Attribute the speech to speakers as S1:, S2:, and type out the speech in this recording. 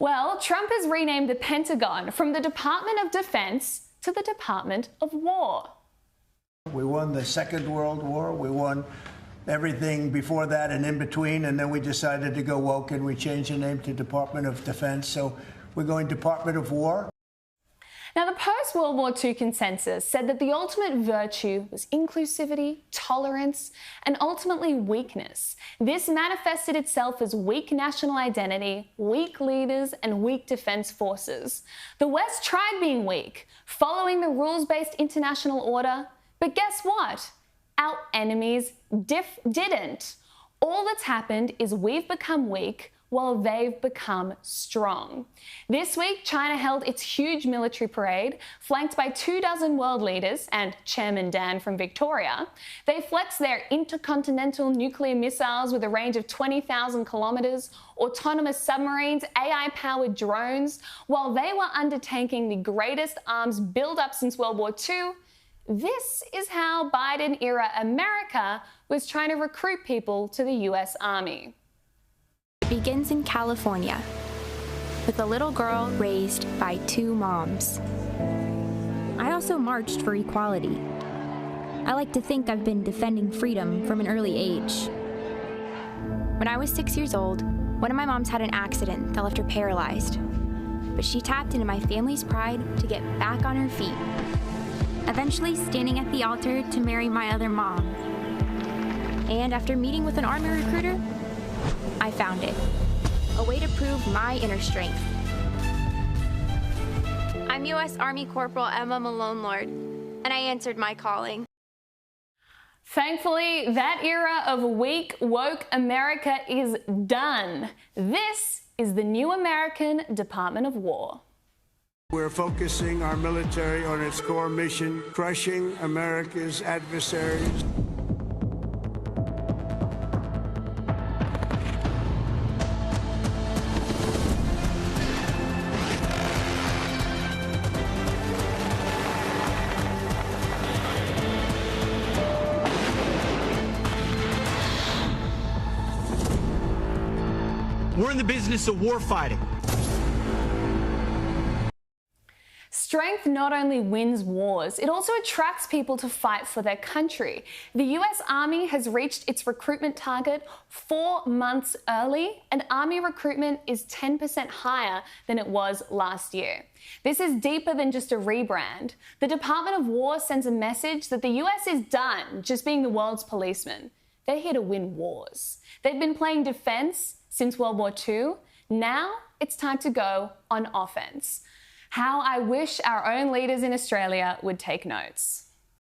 S1: Well, Trump has renamed the Pentagon from the Department of Defense to the Department of War.
S2: We won the Second World War. We won everything before that and in between, and then we decided to go woke and we changed the name to Department of Defense. So we're going Department of War.
S1: Now, the post-World War II consensus said that the ultimate virtue was inclusivity, tolerance, and ultimately weakness. This manifested itself as weak national identity, weak leaders, and weak defense forces. The West tried being weak, following the rules-based international order, but guess what? Our enemies didn't. All that's happened is we've become weak while they've become strong. This week, China held its huge military parade, flanked by 24 world leaders and Chairman Dan from Victoria. They flexed their intercontinental nuclear missiles with a range of 20,000 kilometres, autonomous submarines, AI-powered drones, while they were undertaking the greatest arms build-up since World War II. This is how Biden-era America was trying to recruit people to the US Army.
S3: Begins in California with a little girl raised by two moms. I also marched for equality. I like to think I've been defending freedom from an early age. When I was 6 years old, one of my moms had an accident that left her paralyzed, but she tapped into my family's pride to get back on her feet, eventually standing at the altar to marry my other mom. And after meeting with an Army recruiter, I found it, a way to prove my inner strength. I'm U.S. Army Corporal Emma Malone Lord, and I answered my calling.
S1: Thankfully, that era of weak, woke America is done. This is the new American Department of War.
S4: We're focusing our military on its core mission, crushing America's adversaries.
S5: We're in the business of war fighting.
S1: Strength not only wins wars, it also attracts people to fight for their country. The US Army has reached its recruitment target 4 months early, and Army recruitment is 10% higher than it was last year. This is deeper than just a rebrand. The Department of War sends a message that the US is done just being the world's policeman. They're here to win wars. They've been playing defense since World War II. Now it's time to go on offense. How I wish our own leaders in Australia would take notes.